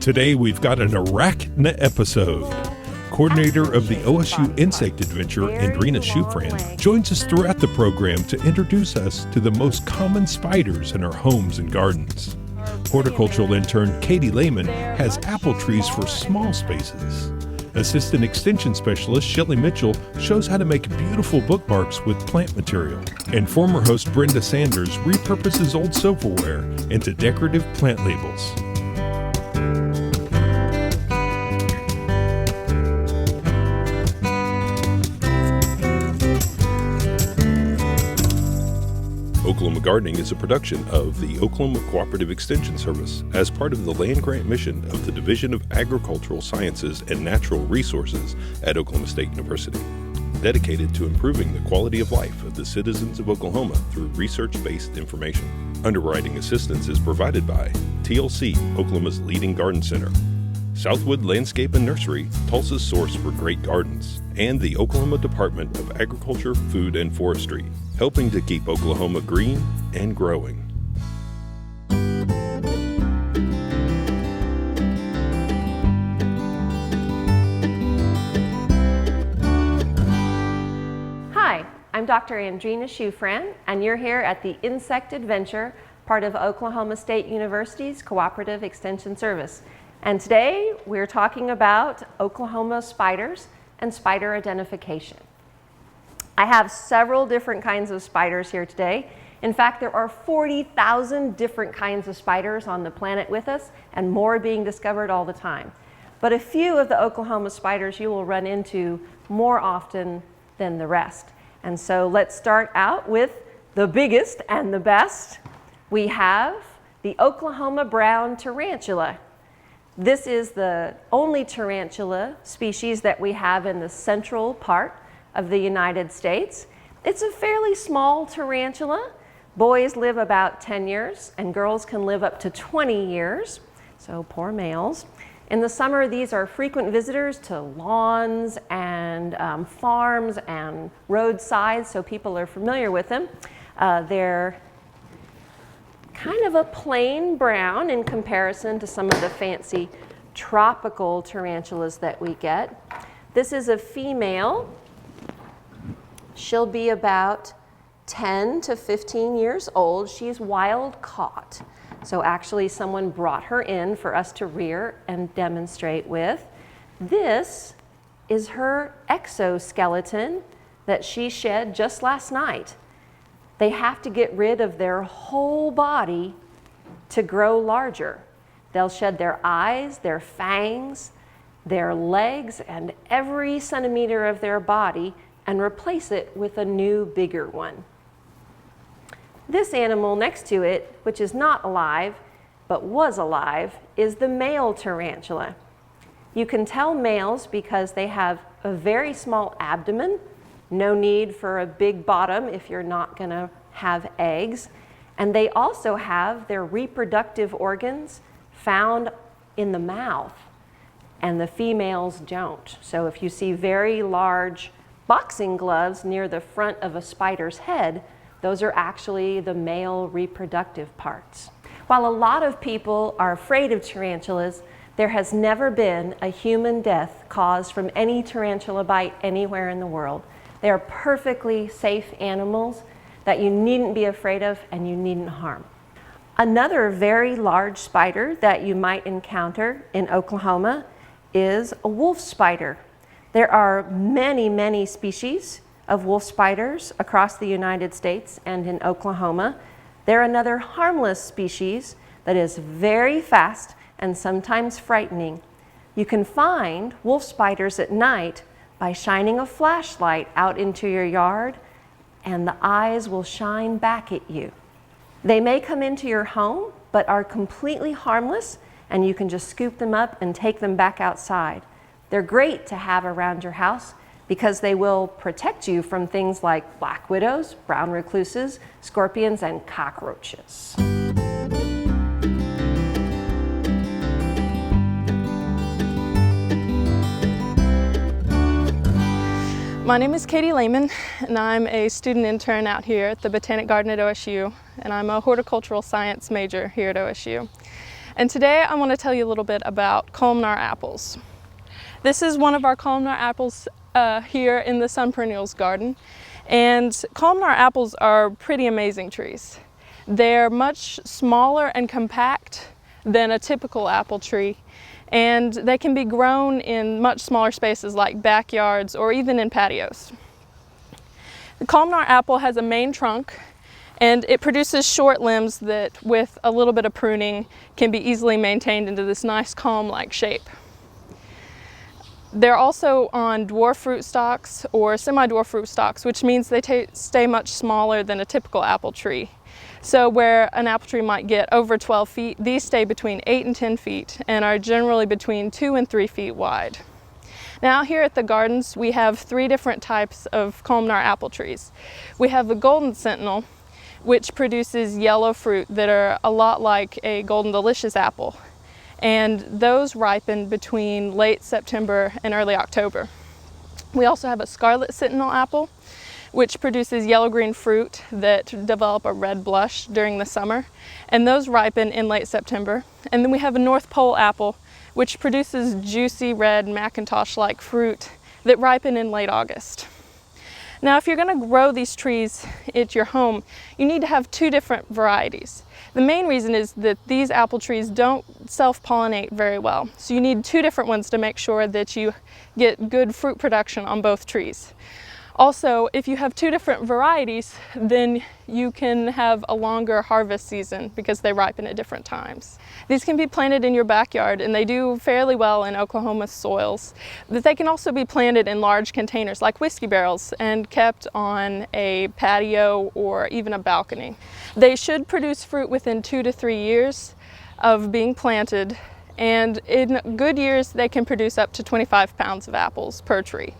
Today we've got an arachne episode. Coordinator of the OSU Insect Adventure, Andrine Shufran, joins us throughout the program to introduce us to the most common spiders in our homes and gardens. Horticultural intern Katie Lehman has apple trees for small spaces. Assistant Extension Specialist Shelly Mitchell shows how to make beautiful bookmarks with plant material. And former host Brenda Sanders repurposes old silverware into decorative plant labels. Oklahoma Gardening is a production of the Oklahoma Cooperative Extension Service as part of the land grant mission of the Division of Agricultural Sciences and Natural Resources at Oklahoma State University, dedicated to improving the quality of life of the citizens of Oklahoma through research-based information. Underwriting assistance is provided by TLC, Oklahoma's leading garden center, Southwood Landscape and Nursery, Tulsa's source for great gardens, and the Oklahoma Department of Agriculture, Food, and Forestry, helping to keep Oklahoma green and growing. Hi, I'm Dr. Andrine Shufran, and you're here at the Insect Adventure, part of Oklahoma State University's Cooperative Extension Service. And today we're talking about Oklahoma spiders and spider identification. I have several different kinds of spiders here today. In fact, there are 40,000 different kinds of spiders on the planet with us, and more being discovered all the time. But a few of the Oklahoma spiders you will run into more often than the rest. And so let's start out with the biggest and the best. We have the Oklahoma brown tarantula. This is the only tarantula species that we have in the central part of the United States. It's a fairly small tarantula. Boys live about 10 years and girls can live up to 20 years, so poor males. In the summer, these are frequent visitors to lawns and farms and roadsides, so people are familiar with them. They're kind of a plain brown in comparison to some of the fancy tropical tarantulas that we get. This is a female. She'll be about 10 to 15 years old. She's wild caught. So actually someone brought her in for us to rear and demonstrate with. This is her exoskeleton that she shed just last night. They have to get rid of their whole body to grow larger. They'll shed their eyes, their fangs, their legs, and every centimeter of their body and replace it with a new, bigger one. This animal next to it, which is not alive, but was alive, is the male tarantula. You can tell males because they have a very small abdomen. No need for a big bottom if you're not going to have eggs. And they also have their reproductive organs found in the mouth, and the females don't. So if you see very large boxing gloves near the front of a spider's head, those are actually the male reproductive parts. While a lot of people are afraid of tarantulas, there has never been a human death caused from any tarantula bite anywhere in the world. They are perfectly safe animals that you needn't be afraid of and you needn't harm. Another very large spider that you might encounter in Oklahoma is a wolf spider. There are many, many species of wolf spiders across the United States and in Oklahoma. They're another harmless species that is very fast and sometimes frightening. You can find wolf spiders at night by shining a flashlight out into your yard, and the eyes will shine back at you. They may come into your home, but are completely harmless, and you can just scoop them up and take them back outside. They're great to have around your house because they will protect you from things like black widows, brown recluses, scorpions, and cockroaches. My name is Katie Lehman, and I'm a student intern out here at the Botanic Garden at OSU, and I'm a horticultural science major here at OSU. and today I want to tell you a little bit about columnar apples. This is one of our columnar apples here in the sun perennials garden, and columnar apples are pretty amazing trees. They're much smaller and compact than a typical apple tree, and they can be grown in much smaller spaces like backyards or even in patios. The columnar apple has a main trunk, and it produces short limbs that, with a little bit of pruning, can be easily maintained into this nice column-like shape. They're also on dwarf fruit stalks or semi-dwarf fruit stalks, which means they stay much smaller than a typical apple tree. So where an apple tree might get over 12 feet, these stay between 8 and 10 feet and are generally between 2 and 3 feet wide. Now here at the gardens, we have 3 different types of columnar apple trees. We have the golden sentinel, which produces yellow fruit that are a lot like a golden delicious apple. And those ripen between late September and early October. We also have a scarlet sentinel apple, which produces yellow-green fruit that develop a red blush during the summer, and those ripen in late September. And then we have a North Pole apple, which produces juicy red Macintosh-like fruit that ripen in late August. Now, if you're going to grow these trees at your home, you need to have 2 different varieties. The main reason is that these apple trees don't self-pollinate very well, so you need 2 different ones to make sure that you get good fruit production on both trees. Also, if you have 2 different varieties, then you can have a longer harvest season because they ripen at different times. These can be planted in your backyard, and they do fairly well in Oklahoma soils, but they can also be planted in large containers like whiskey barrels and kept on a patio or even a balcony. They should produce fruit within 2 to 3 years of being planted, and in good years they can produce up to 25 pounds of apples per tree.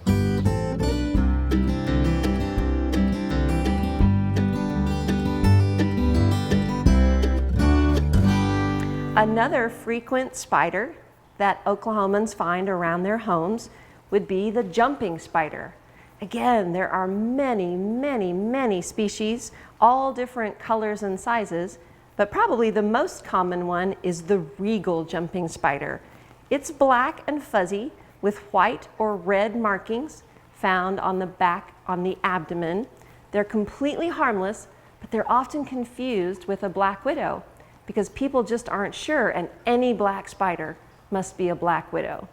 Another frequent spider that Oklahomans find around their homes would be the jumping spider. Again, there are many species, all different colors and sizes, but probably the most common one is the regal jumping spider. It's black and fuzzy with white or red markings found on the back, on the abdomen. They're completely harmless, but they're often confused with a black widow, because people just aren't sure, and any black spider must be a black widow.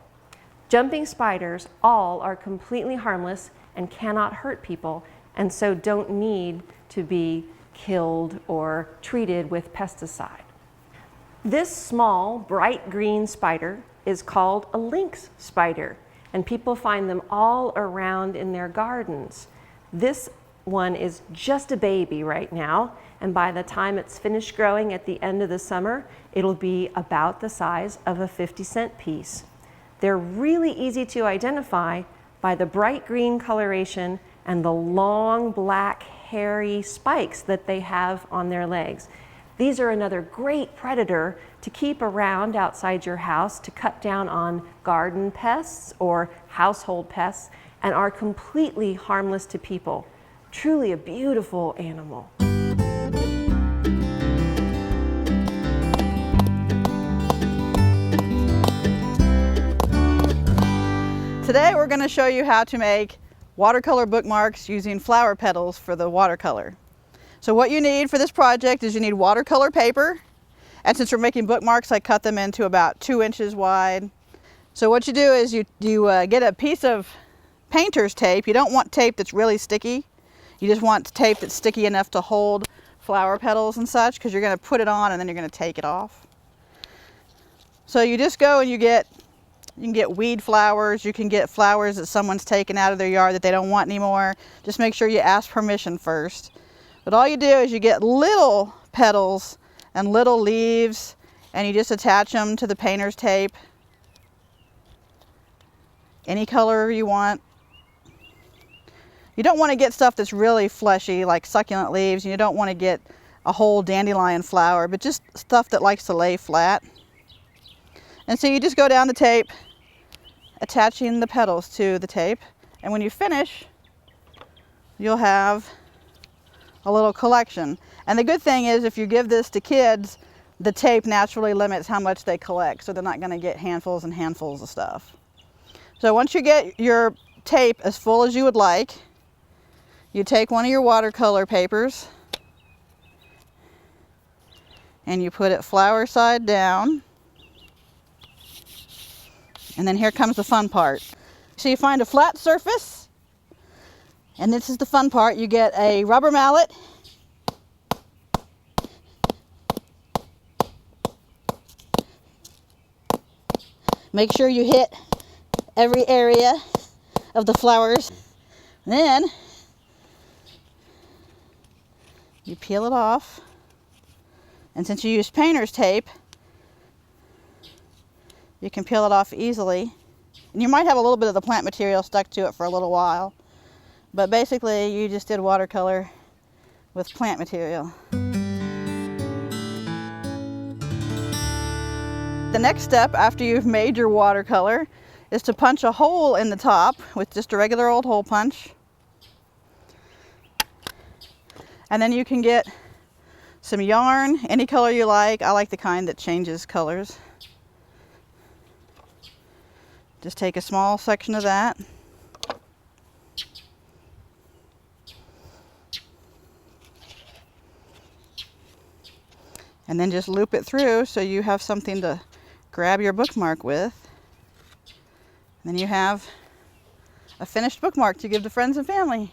Jumping spiders all are completely harmless and cannot hurt people, and so don't need to be killed or treated with pesticide. This small, bright green spider is called a lynx spider, and people find them all around in their gardens. This one is just a baby right now, and by the time it's finished growing at the end of the summer, it'll be about the size of a 50-cent piece. They're really easy to identify by the bright green coloration and the long black hairy spikes that they have on their legs. These are another great predator to keep around outside your house to cut down on garden pests or household pests, and are completely harmless to people. Truly a beautiful animal. Today we're going to show you how to make watercolor bookmarks using flower petals for the watercolor. So what you need for this project is you need watercolor paper, and since we're making bookmarks, I cut them into about 2 inches wide. So what you do is you get a piece of painter's tape. You don't want tape that's really sticky. You just want tape that's sticky enough to hold flower petals and such, because you're going to put it on and then you're going to take it off. So you just go and you can get weed flowers, you can get flowers that someone's taken out of their yard that they don't want anymore. Just make sure you ask permission first. But all you do is you get little petals and little leaves, and you just attach them to the painter's tape. Any color you want. You don't want to get stuff that's really fleshy like succulent leaves, and you don't want to get a whole dandelion flower, but just stuff that likes to lay flat. And so you just go down the tape, attaching the petals to the tape, and when you finish, you'll have a little collection. And the good thing is, if you give this to kids, the tape naturally limits how much they collect, so they're not going to get handfuls and handfuls of stuff. So once you get your tape as full as you would like, you take one of your watercolor papers and you put it flower side down. And then here comes the fun part. So you find a flat surface, and this is the fun part. You get a rubber mallet, make sure you hit every area of the flowers. Then you peel it off, and since you use painter's tape, you can peel it off easily. And you might have a little bit of the plant material stuck to it for a little while, but basically you just did watercolor with plant material. The next step after you've made your watercolor is to punch a hole in the top with just a regular old hole punch. And then you can get some yarn, any color you like. I like the kind that changes colors. Just take a small section of that. And then just loop it through so you have something to grab your bookmark with. And then you have a finished bookmark to give to friends and family.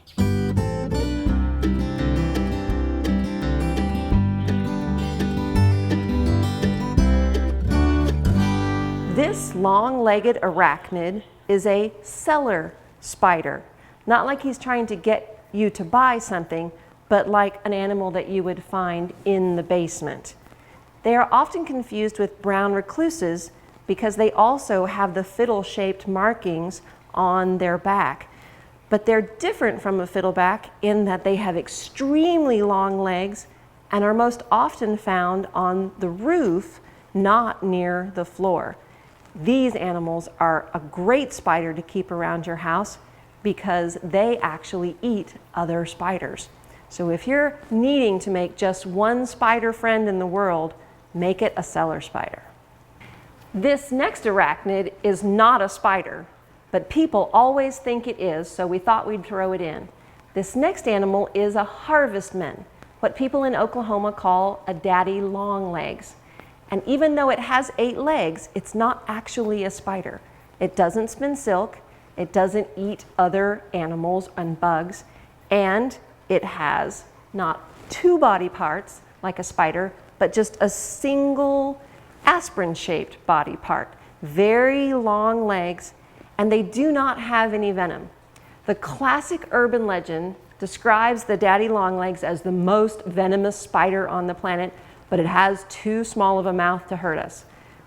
This long-legged arachnid is a cellar spider. Not like he's trying to get you to buy something, but like an animal that you would find in the basement. They are often confused with brown recluses because they also have the fiddle-shaped markings on their back. But they're different from a fiddleback in that they have extremely long legs and are most often found on the roof, not near the floor. These animals are a great spider to keep around your house because they actually eat other spiders. So if you're needing to make just one spider friend in the world, make it a cellar spider. This next arachnid is not a spider, but people always think it is, so we thought we'd throw it in. This next animal is a harvestman, what people in Oklahoma call a daddy longlegs. And even though it has 8 legs, it's not actually a spider. It doesn't spin silk, it doesn't eat other animals and bugs, and it has not 2 body parts like a spider, but just a single aspirin-shaped body part. Very long legs, and they do not have any venom. The classic urban legend describes the daddy longlegs as the most venomous spider on the planet, but it has too small of a mouth to hurt us.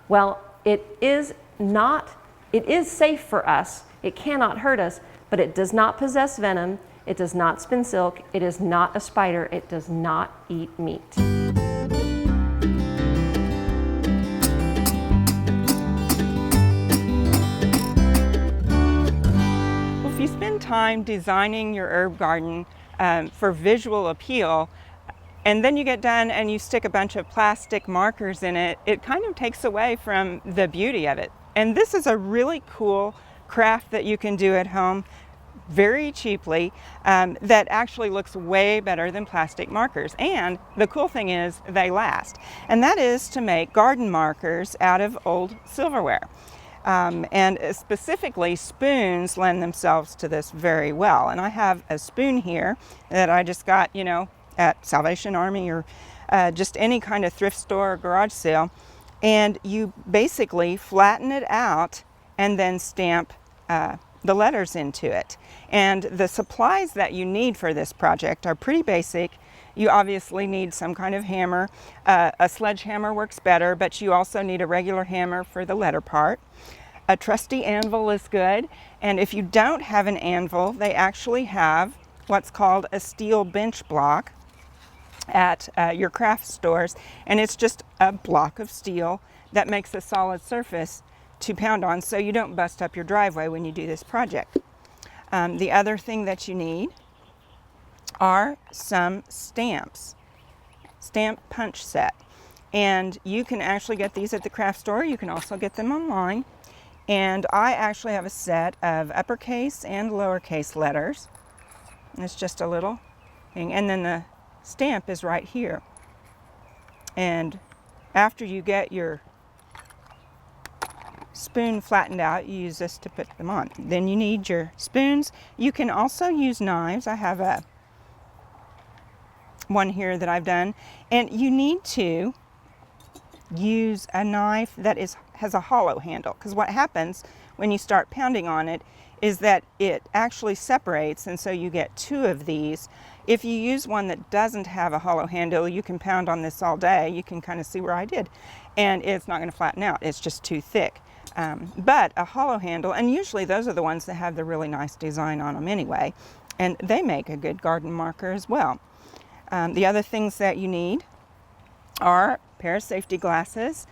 Well, it is safe for us. It cannot hurt us, but it does not possess venom. It does not spin silk. It is not a spider. It does not eat meat. If you spend time designing your herb garden for visual appeal, and then you get done and you stick a bunch of plastic markers in it, it kind of takes away from the beauty of it. And this is a really cool craft that you can do at home very cheaply that actually looks way better than plastic markers. And the cool thing is they last. And that is to make garden markers out of old silverware. And specifically spoons lend themselves to this very well. And I have a spoon here that I just got, you know, at Salvation Army or just any kind of thrift store or garage sale. And you basically flatten it out and then stamp the letters into it. And the supplies that you need for this project are pretty basic. You obviously need some kind of hammer. A sledgehammer works better, but you also need a regular hammer for the letter part. A trusty anvil is good. And if you don't have an anvil, they actually have what's called a steel bench block at your craft stores. And it's just a block of steel that makes a solid surface to pound on so you don't bust up your driveway when you do this project. The other thing that you need are some stamps, stamp punch set. And you can actually get these at the craft store. You can also get them online. And I actually have a set of uppercase and lowercase letters. And it's just a little thing. And then the stamp is right here. And after you get your spoon flattened out, you use this to put them on. Then you need your spoons. You can also use knives. I have one here that I've done. And you need to use a knife that has a hollow handle, because what happens when you start pounding on it is that it actually separates, and so you get two of these. If you use one that doesn't have a hollow handle, you can pound on this all day. You can kind of see where I did, and it's not going to flatten out. It's just too thick. But a hollow handle, and usually those are the ones that have the really nice design on them anyway, and they make a good garden marker as well. The other things that you need are a pair of safety glasses,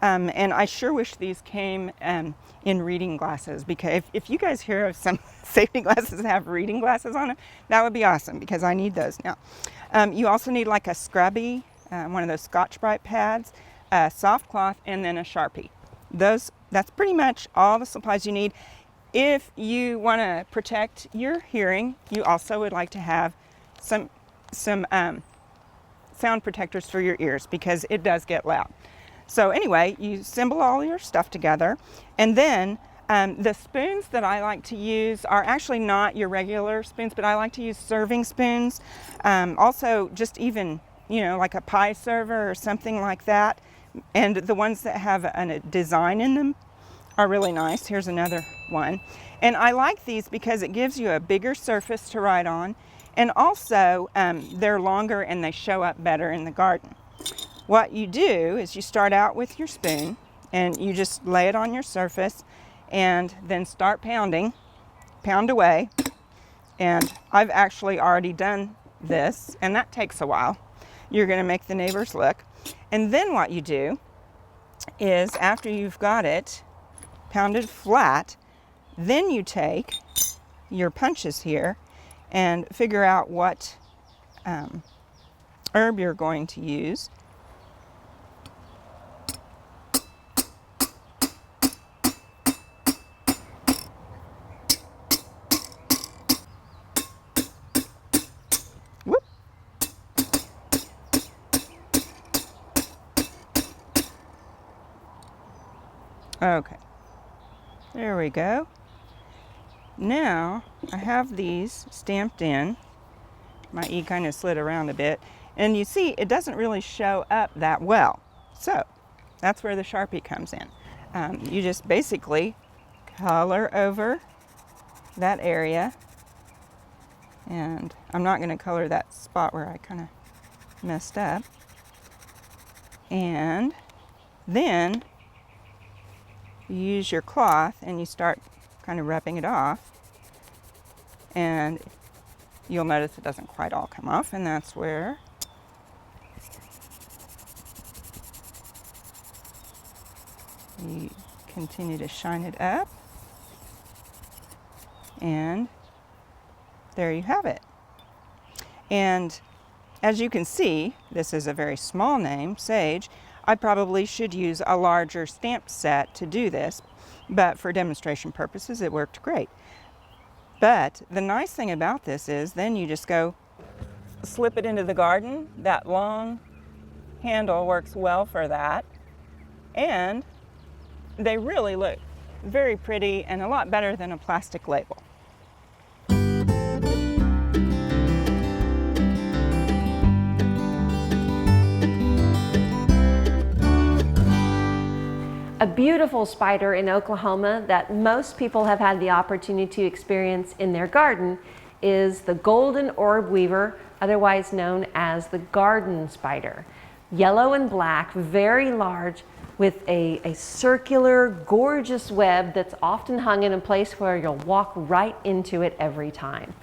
and I sure wish these came in reading glasses, because if you guys hear of some safety glasses that have reading glasses on them, that would be awesome, because I need those now. You also need like a scrubby, one of those Scotch-Brite pads, a soft cloth, and then a Sharpie. That's pretty much all the supplies you need. If you want to protect your hearing, you also would like to have some sound protectors for your ears, because it does get loud. So anyway, you assemble all your stuff together, and then the spoons that I like to use are actually not your regular spoons, but I like to use serving spoons. Also, just even, like a pie server or something like that. And the ones that have a design in them are really nice. Here's another one. And I like these because it gives you a bigger surface to write on. And also, they're longer and they show up better in the garden. What you do is you start out with your spoon and you just lay it on your surface and then start pounding, pound away. And I've actually already done this, and that takes a while. You're going to make the neighbors look. And then what you do is, after you've got it pounded flat, then you take your punches here and figure out what herb you're going to use. Whoop. Okay, there we go. Now I have these stamped in. My E kind of slid around a bit, and you see it doesn't really show up that well. So that's where the Sharpie comes in. You just basically color over that area, and I'm not going to color that spot where I kind of messed up. And then you use your cloth and you start kind of rubbing it off, and you'll notice it doesn't quite all come off, and that's where you continue to shine it up, and there you have it. And as you can see, this is a very small name, Sage. I probably should use a larger stamp set to do this, but for demonstration purposes it worked great. But the nice thing about this is then you just go slip it into the garden. That long handle works well for that, and they really look very pretty and a lot better than a plastic label. A beautiful spider in Oklahoma that most people have had the opportunity to experience in their garden is the golden orb weaver, otherwise known as the garden spider. Yellow and black, very large, with a circular, gorgeous web that's often hung in a place where you'll walk right into it every time.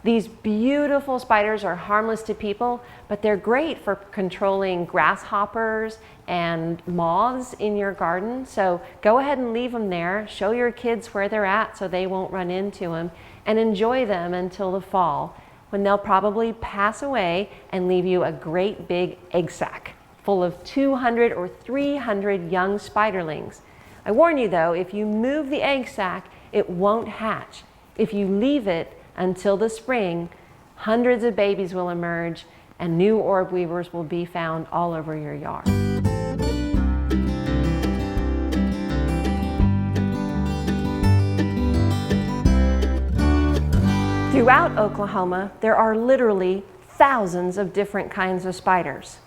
These beautiful spiders are harmless to people, but they're great for controlling grasshoppers and moths in your garden. So go ahead and leave them there. Show your kids where they're at so they won't run into them, and enjoy them until the fall, when they'll probably pass away and leave you a great big egg sack. full of 200 or 300 young spiderlings. I warn you though, if you move the egg sac, it won't hatch. If you leave it until the spring, hundreds of babies will emerge and new orb weavers will be found all over your yard. Throughout Oklahoma, there are literally thousands of different kinds of spiders.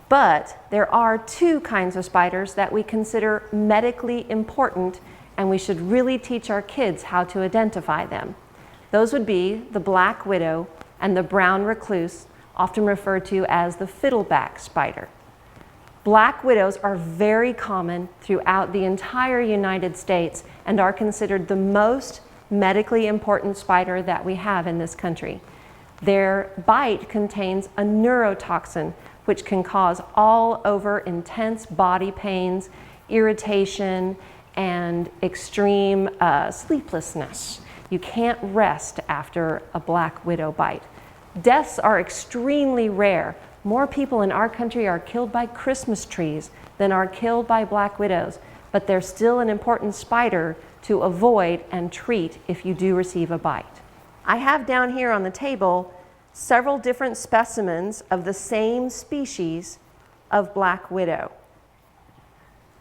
But there are two kinds of spiders that we consider medically important, and we should really teach our kids how to identify them. Those would be the black widow and the brown recluse, often referred to as the fiddleback spider. Black widows are very common throughout the entire United States and are considered the most medically important spider that we have in this country. Their bite contains a neurotoxin which can cause all over intense body pains, irritation, and extreme sleeplessness. You can't rest after a black widow bite. Deaths are extremely rare. More people in our country are killed by Christmas trees than are killed by black widows, but they're still an important spider to avoid and treat if you do receive a bite. I have down here on the table several different specimens of the same species of black widow.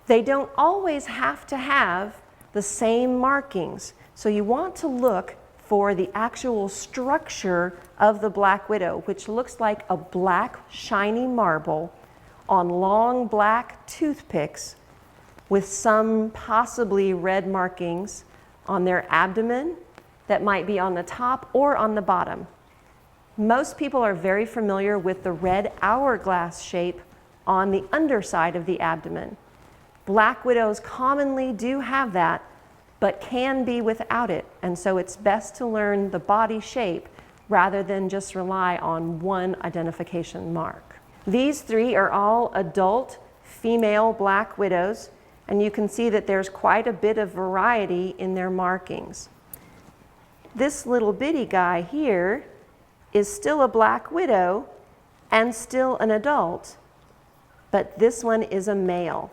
They don't always have to have the same markings, so you want to look for the actual structure of the black widow, which looks like a black shiny marble on long black toothpicks with some possibly red markings on their abdomen that might be on the top or on the bottom. Most people are very familiar with the red hourglass shape on the underside of the abdomen. Black widows commonly do have that, but can be without it, and so it's best to learn the body shape rather than just rely on one identification mark. These three are all adult female black widows, and you can see that there's quite a bit of variety in their markings. This little bitty guy here is still a black widow and still an adult, but this one is a male.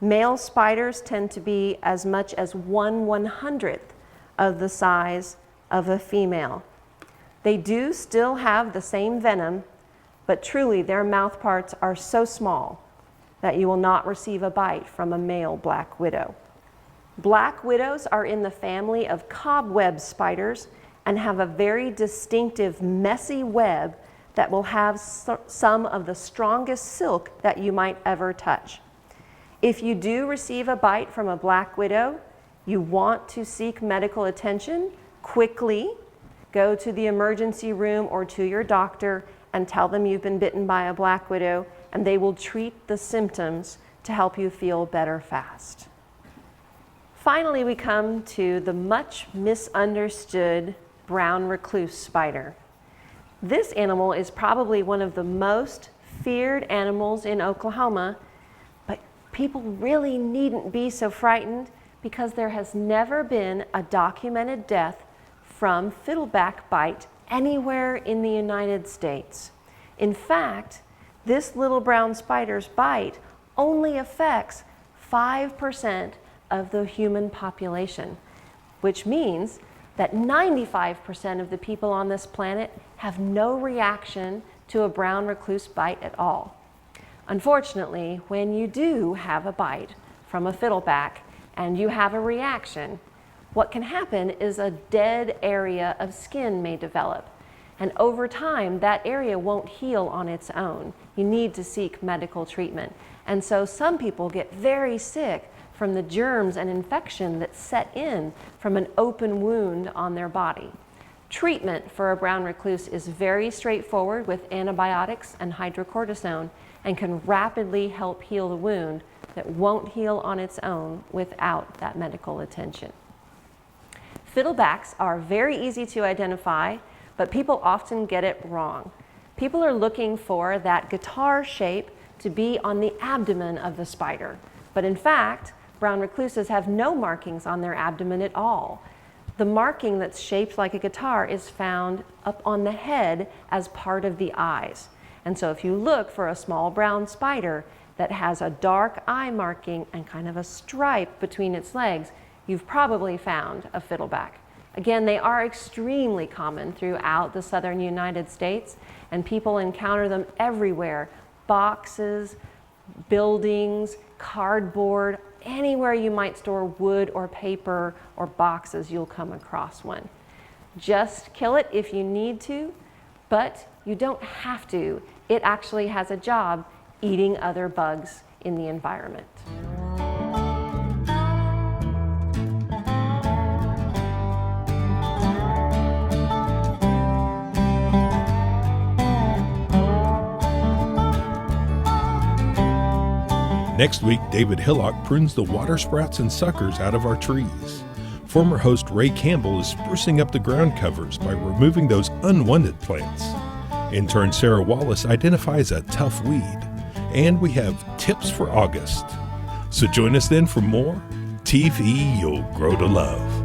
Male spiders tend to be as much as 1/100th of the size of a female. They do still have the same venom, but truly their mouth parts are so small that you will not receive a bite from a male black widow. Black widows are in the family of cobweb spiders and have a very distinctive messy web that will have some of the strongest silk that you might ever touch. If you do receive a bite from a black widow, you want to seek medical attention quickly. Go to the emergency room or to your doctor and tell them you've been bitten by a black widow, and they will treat the symptoms to help you feel better fast. Finally, we come to the much misunderstood brown recluse spider. This animal is probably one of the most feared animals in Oklahoma, but people really needn't be so frightened because there has never been a documented death from fiddleback bite anywhere in the United States. In fact, this little brown spider's bite only affects 5% of the human population, which means that 95% of the people on this planet have no reaction to a brown recluse bite at all. Unfortunately, when you do have a bite from a fiddleback and you have a reaction, what can happen is a dead area of skin may develop. And over time, that area won't heal on its own. You need to seek medical treatment. And so some people get very sick from the germs and infection that set in from an open wound on their body. Treatment for a brown recluse is very straightforward with antibiotics and hydrocortisone and can rapidly help heal the wound that won't heal on its own without that medical attention. Fiddlebacks are very easy to identify, but people often get it wrong. People are looking for that guitar shape to be on the abdomen of the spider, but in fact, brown recluses have no markings on their abdomen at all. The marking that's shaped like a guitar is found up on the head as part of the eyes. And so if you look for a small brown spider that has a dark eye marking and kind of a stripe between its legs, you've probably found a fiddleback. Again, they are extremely common throughout the southern United States, and people encounter them everywhere. Boxes, buildings, cardboard, anywhere you might store wood or paper or boxes, you'll come across one. Just kill it if you need to, but you don't have to. It actually has a job eating other bugs in the environment. Next week, David Hillock prunes the water sprouts and suckers out of our trees. Former host Ray Campbell is sprucing up the ground covers by removing those unwanted plants. Intern Sarah Wallace identifies a tough weed. And we have tips for August. So join us then for more TV You'll Grow to Love.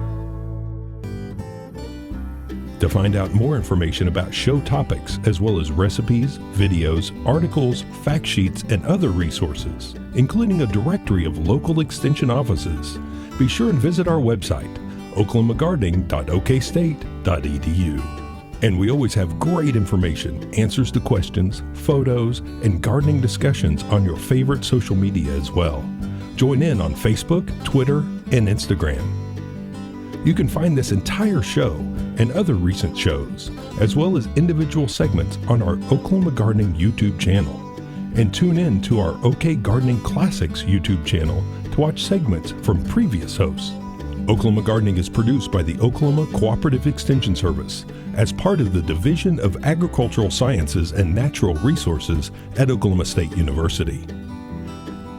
To find out more information about show topics, as well as recipes, videos, articles, fact sheets, and other resources, including a directory of local extension offices, be sure and visit our website, oklahomagardening.okstate.edu. And we always have great information, answers to questions, photos, and gardening discussions on your favorite social media as well. Join in on Facebook, Twitter, and Instagram. You can find this entire show and other recent shows, as well as individual segments on our Oklahoma Gardening YouTube channel. And tune in to our OK Gardening Classics YouTube channel to watch segments from previous hosts. Oklahoma Gardening is produced by the Oklahoma Cooperative Extension Service as part of the Division of Agricultural Sciences and Natural Resources at Oklahoma State University.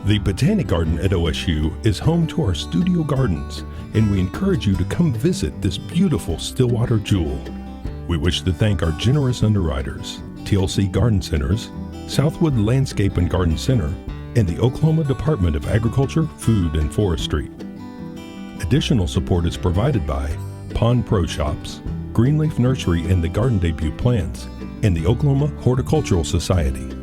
The Botanic Garden at OSU is home to our studio gardens, and we encourage you to come visit this beautiful Stillwater jewel. We wish to thank our generous underwriters, TLC Garden Centers, Southwood Landscape and Garden Center, and the Oklahoma Department of Agriculture, Food, and Forestry. Additional support is provided by Pond Pro Shops, Greenleaf Nursery and the Garden Debut Plants, and the Oklahoma Horticultural Society.